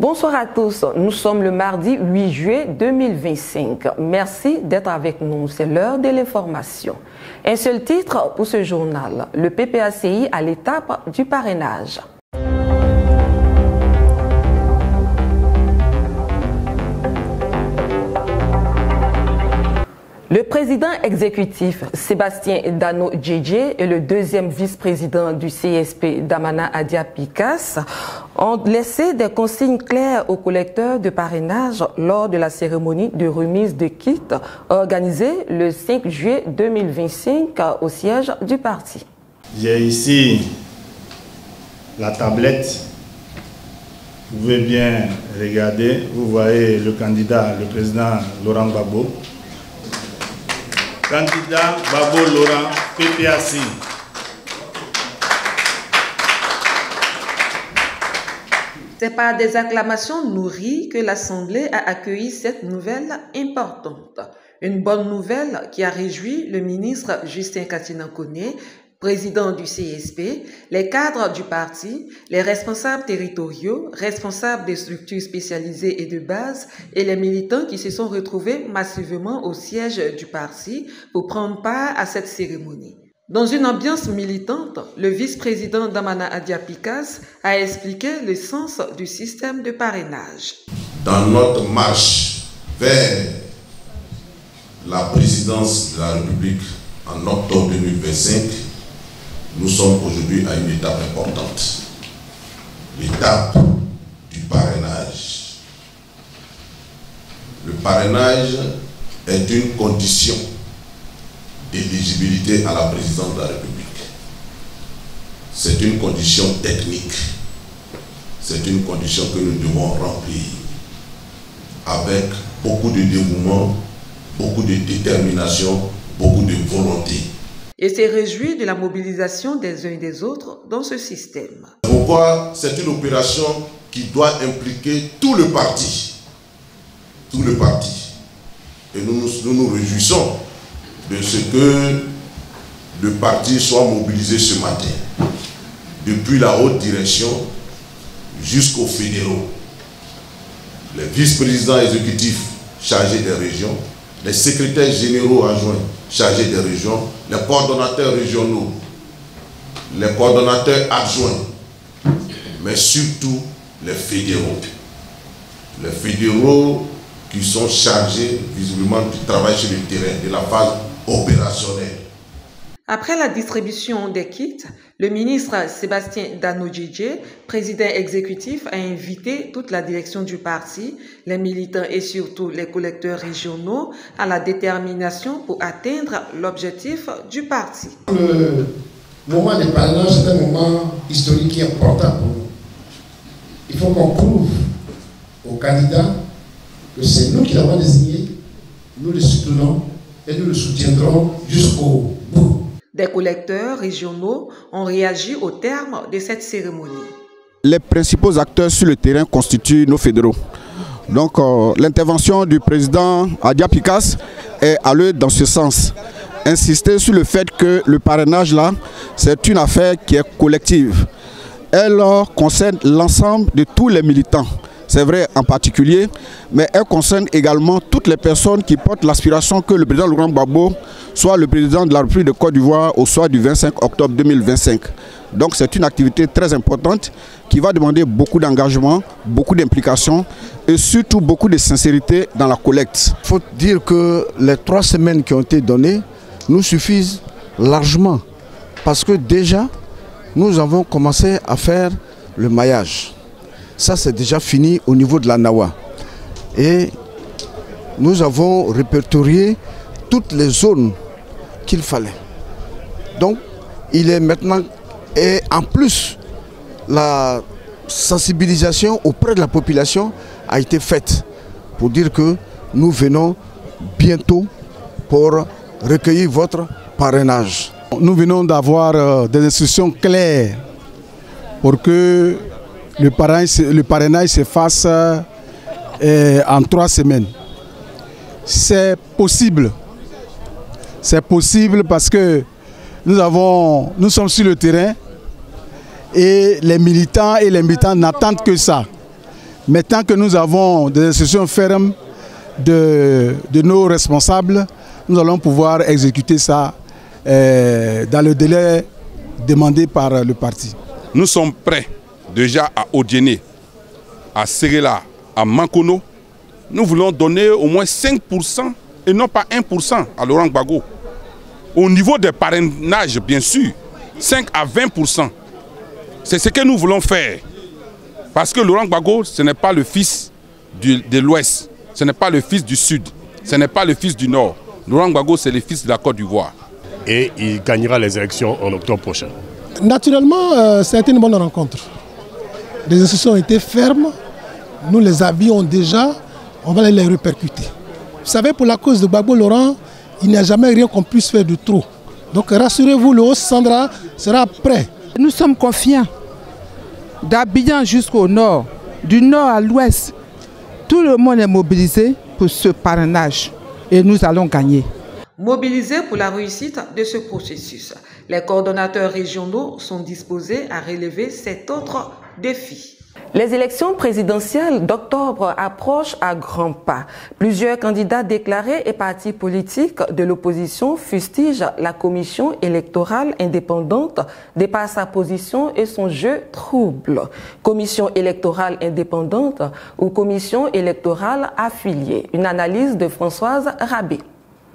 Bonsoir à tous, nous sommes le mardi 8 juillet 2025. Merci d'être avec nous, c'est l'heure de l'information. Un seul titre pour ce journal, le PPACI à l'étape du parrainage. Le président exécutif Sébastien Dano Djedje et le deuxième vice-président du CSP Damana Adia Picas ont laissé des consignes claires aux collecteurs de parrainage lors de la cérémonie de remise de kits organisée le 5 juillet 2025 au siège du parti. J'ai ici la tablette. Vous pouvez bien regarder. Vous voyez le candidat, le président Laurent Gbagbo. Candidat Gbagbo Laurent, PPACI. C'est par des acclamations nourries que l'Assemblée a accueilli cette nouvelle importante. Une bonne nouvelle qui a réjoui le ministre Justin Katina-Koné, président du CSP, les cadres du parti, les responsables territoriaux, responsables des structures spécialisées et de base et les militants qui se sont retrouvés massivement au siège du parti pour prendre part à cette cérémonie. Dans une ambiance militante, le vice-président Damana Adia Picas a expliqué le sens du système de parrainage. Dans notre marche vers la présidence de la République en octobre 2025, nous sommes aujourd'hui à une étape importante, l'étape du parrainage. Le parrainage est une condition d'éligibilité à la présidence de la République. C'est une condition technique, c'est une condition que nous devons remplir avec beaucoup de dévouement, beaucoup de détermination, beaucoup de volonté. Et s'est réjoui de la mobilisation des uns et des autres dans ce système. Pourquoi c'est une opération qui doit impliquer tout le parti. Tout le parti. Et nous nous réjouissons de ce que le parti soit mobilisé ce matin. Depuis la haute direction jusqu'aux fédéraux. Les vice-présidents exécutifs chargés des régions, les secrétaires généraux adjoints chargés des régions, les coordonnateurs régionaux, les coordonnateurs adjoints, mais surtout les fédéraux. Les fédéraux qui sont chargés visiblement du travail sur le terrain, de la phase opérationnelle. Après la distribution des kits, le ministre Sébastien Dano Djedje, président exécutif, a invité toute la direction du parti, les militants et surtout les collecteurs régionaux à la détermination pour atteindre l'objectif du parti. Le moment des parrainages, c'est un moment historique et important pour nous. Il faut qu'on prouve aux candidats que c'est nous qui l'avons désigné, nous le soutenons et nous le soutiendrons jusqu'au bout. Des collecteurs régionaux ont réagi au terme de cette cérémonie. Les principaux acteurs sur le terrain constituent nos fédéraux. Donc l'intervention du président Adia Picas est allée dans ce sens. Insister sur le fait que le parrainage là, c'est une affaire qui est collective. Elle concerne l'ensemble de tous les militants. C'est vrai en particulier, mais elle concerne également toutes les personnes qui portent l'aspiration que le président Laurent Gbagbo soit le président de la République de Côte d'Ivoire au soir du 25 octobre 2025. Donc c'est une activité très importante qui va demander beaucoup d'engagement, beaucoup d'implication et surtout beaucoup de sincérité dans la collecte. Il faut dire que les 3 semaines qui ont été données nous suffisent largement parce que déjà nous avons commencé à faire le maillage. Ça, c'est déjà fini au niveau de la Nawa. Et nous avons répertorié toutes les zones qu'il fallait. Donc, il est maintenant... Et en plus, la sensibilisation auprès de la population a été faite pour dire que nous venons bientôt pour recueillir votre parrainage. Nous venons d'avoir des instructions claires pour que le parrainage se fasse en 3 semaines. C'est possible. C'est possible parce que nous sommes sur le terrain et les militants n'attendent que ça. Mais tant que nous avons des instructions fermes de nos responsables, nous allons pouvoir exécuter ça dans le délai demandé par le parti. Nous sommes prêts déjà à Odiéné, à Séréla, à Mankono. Nous voulons donner au moins 5% et non pas 1% à Laurent Gbagbo. Au niveau des parrainages, bien sûr, 5 à 20%. C'est ce que nous voulons faire. Parce que Laurent Gbagbo, ce n'est pas le fils de l'Ouest, ce n'est pas le fils du Sud, ce n'est pas le fils du Nord. Laurent Gbagbo, c'est le fils de la Côte d'Ivoire. Et il gagnera les élections en octobre prochain. Naturellement, ça a été une bonne rencontre. Les institutions ont été fermes. Nous les avions déjà. On va les répercuter. Vous savez, pour la cause de Gbagbo Laurent, il n'y a jamais rien qu'on puisse faire de trop. Donc rassurez-vous, le Haut-Sandra sera prêt. Nous sommes confiants. D'Abidjan jusqu'au nord, du nord à l'ouest, tout le monde est mobilisé pour ce parrainage et nous allons gagner. Mobilisés pour la réussite de ce processus, les coordonnateurs régionaux sont disposés à relever cet autre défi. Les élections présidentielles d'octobre approchent à grands pas. Plusieurs candidats déclarés et partis politiques de l'opposition fustigent la commission électorale indépendante de par sa position et son jeu trouble. Commission électorale indépendante ou commission électorale affiliée. Une analyse de Françoise Rabé.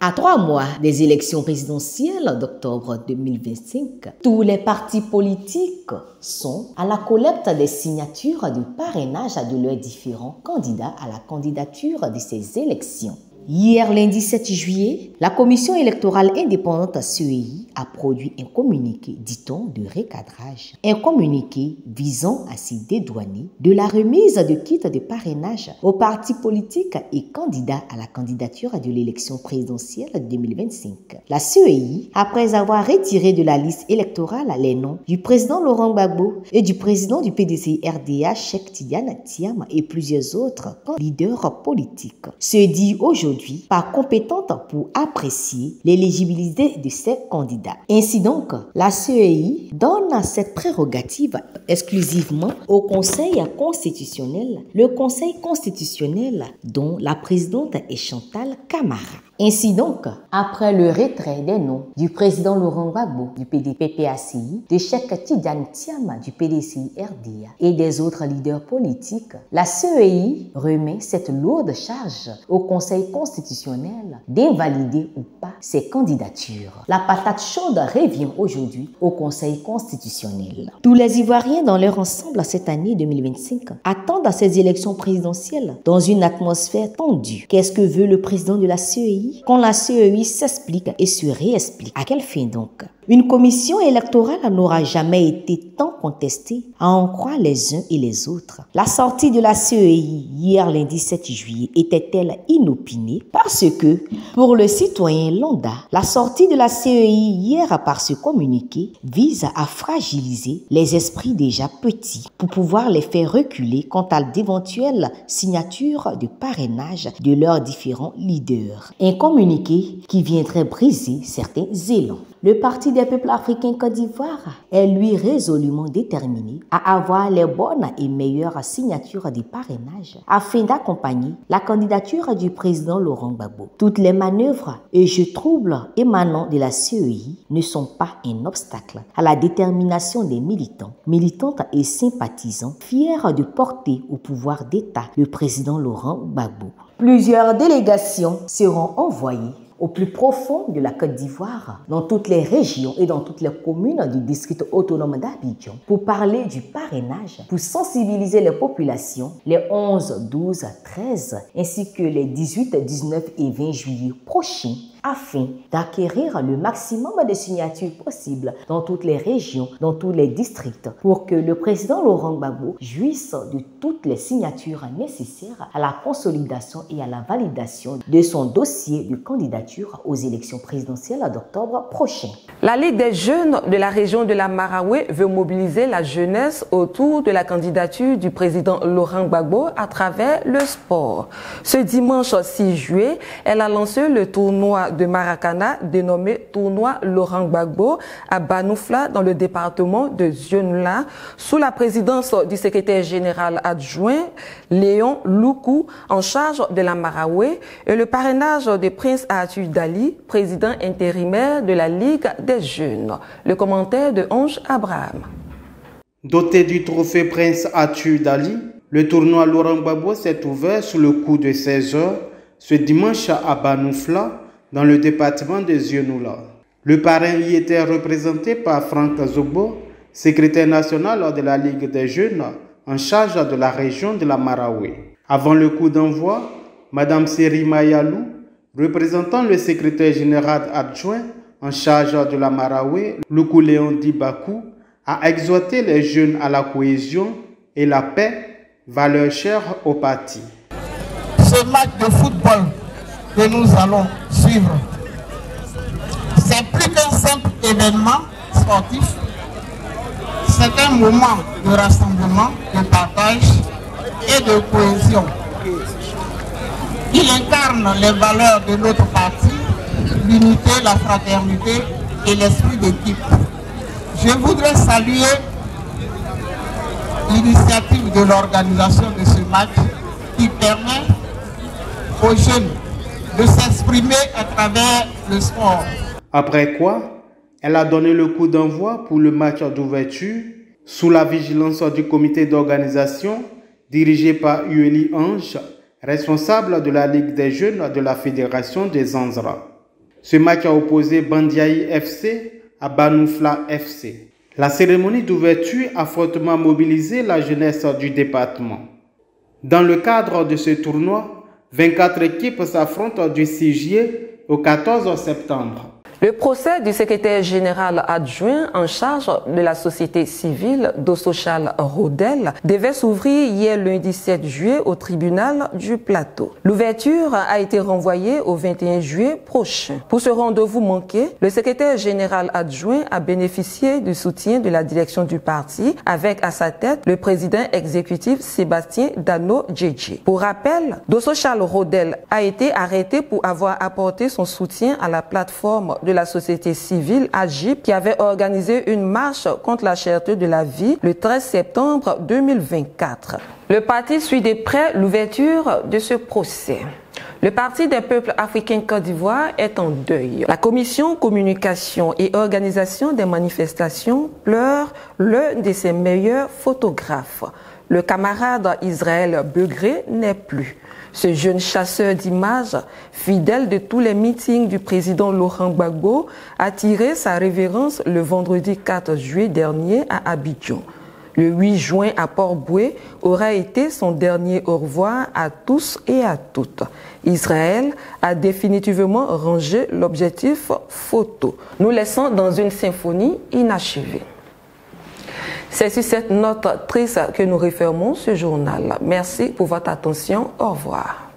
À 3 mois des élections présidentielles d'octobre 2025, tous les partis politiques sont à la collecte des signatures du parrainage de leurs différents candidats à la candidature de ces élections. Hier, lundi 7 juillet, la commission électorale indépendante CEI a produit un communiqué, dit-on, de recadrage. Un communiqué visant à s'y dédouaner de la remise de kits de parrainage aux partis politiques et candidats à la candidature de l'élection présidentielle 2025. La CEI, après avoir retiré de la liste électorale les noms du président Laurent Gbagbo et du président du PDC-RDA, Cheikh Tidiane Thiam et plusieurs autres leaders politiques, se dit aujourd'hui pas compétente pour apprécier l'éligibilité de ces candidats. Ainsi donc, la CEI donne cette prérogative exclusivement au Conseil constitutionnel, le Conseil constitutionnel dont la présidente est Chantal Camara. Ainsi donc, après le retrait des noms du président Laurent Gbagbo du PDP-PACI, de Cheikh Tidiane Thiam du PDC-RDA et des autres leaders politiques, la CEI remet cette lourde charge au Conseil constitutionnel d'invalider ou pas ces candidatures. La patate chaude revient aujourd'hui au Conseil constitutionnel. Tous les Ivoiriens dans leur ensemble cette année 2025 attendent ces élections présidentielles dans une atmosphère tendue. Qu'est-ce que veut le président de la CEI? Quand la CEI s'explique et se réexplique. À quelle fin donc? Une commission électorale n'aura jamais été tant contestée, à en croire les uns et les autres. La sortie de la CEI hier lundi 7 juillet était-elle inopinée? Parce que, pour le citoyen lambda, la sortie de la CEI hier par ce communiqué vise à fragiliser les esprits déjà petits pour pouvoir les faire reculer quant à d'éventuelles signatures de parrainage de leurs différents leaders. Un communiqué qui viendrait briser certains élans. Le Parti des peuples africains Côte d'Ivoire est lui résolument déterminé à avoir les bonnes et meilleures signatures de parrainage afin d'accompagner la candidature du président Laurent Gbagbo. Toutes les manœuvres et jeux troubles émanant de la CEI ne sont pas un obstacle à la détermination des militants, militantes et sympathisants fiers de porter au pouvoir d'État le président Laurent Gbagbo. Plusieurs délégations seront envoyées au plus profond de la Côte d'Ivoire, dans toutes les régions et dans toutes les communes du district autonome d'Abidjan, pour parler du parrainage, pour sensibiliser les populations les 11, 12, 13, ainsi que les 18, 19 et 20 juillet prochains, afin d'acquérir le maximum de signatures possibles dans toutes les régions, dans tous les districts, pour que le président Laurent Gbagbo jouisse de toutes les signatures nécessaires à la consolidation et à la validation de son dossier de candidature aux élections présidentielles d'octobre prochain. La Ligue des jeunes de la région de la Maraoué veut mobiliser la jeunesse autour de la candidature du président Laurent Gbagbo à travers le sport. Ce dimanche 6 juillet, elle a lancé le tournoi de Maracana dénommé Tournoi Laurent Gbagbo à Banoufla dans le département de Zionoula sous la présidence du secrétaire général adjoint Léon Loukou en charge de la Maraoué et le parrainage de Prince Arthur Dali, président intérimaire de la Ligue des jeunes. Le commentaire de Ange Abraham. Doté du trophée Prince Arthur Dali, le tournoi Laurent Gbagbo s'est ouvert sous le coup de 16 h ce dimanche à Banoufla, dans le département de Zionoula. Le parrain y était représenté par Franck Zobo, secrétaire national de la Ligue des jeunes en charge de la région de la Maraoué. Avant le coup d'envoi, Mme Seri Mayalou, représentant le secrétaire général adjoint en charge de la Maraoué, Loukou Léon Dibakou, a exhorté les jeunes à la cohésion et la paix, valeur chère au parti. Ce match de football que nous allons suivre, c'est plus qu'un simple événement sportif, c'est un moment de rassemblement, de partage et de cohésion. Il incarne les valeurs de notre parti, l'unité, la fraternité et l'esprit d'équipe. Je voudrais saluer l'initiative de l'organisation de ce match qui permet aux jeunes de s'exprimer à travers le sport. Après quoi, elle a donné le coup d'envoi pour le match d'ouverture sous la vigilance du comité d'organisation dirigé par Ueli Ange, responsable de la Ligue des jeunes de la Fédération des Anzra. Ce match a opposé Bandiaï FC à Banoufla FC. La cérémonie d'ouverture a fortement mobilisé la jeunesse du département. Dans le cadre de ce tournoi, 24 équipes s'affrontent du 6 juillet au 14 septembre. Le procès du secrétaire général adjoint en charge de la société civile Dosochal Rodel devait s'ouvrir hier lundi 7 juillet au tribunal du Plateau. L'ouverture a été renvoyée au 21 juillet prochain. Pour ce rendez-vous manqué, le secrétaire général adjoint a bénéficié du soutien de la direction du parti avec à sa tête le président exécutif Sébastien Dano Djedje. Pour rappel, Dosochal Rodel a été arrêté pour avoir apporté son soutien à la plateforme de la société civile AGIP qui avait organisé une marche contre la cherté de la vie le 13 septembre 2024. Le parti suit de près l'ouverture de ce procès. Le Parti des peuples africains Côte d'Ivoire est en deuil. La commission communication et organisation des manifestations pleure l'un de ses meilleurs photographes. Le camarade Israël Begré n'est plus. Ce jeune chasseur d'images, fidèle de tous les meetings du président Laurent Gbagbo, a tiré sa révérence le vendredi 4 juillet dernier à Abidjan. Le 8 juin à Port-Boué aura été son dernier au revoir à tous et à toutes. Israël a définitivement rangé l'objectif photo, nous laissant dans une symphonie inachevée. C'est sur cette note triste que nous refermons ce journal. Merci pour votre attention. Au revoir.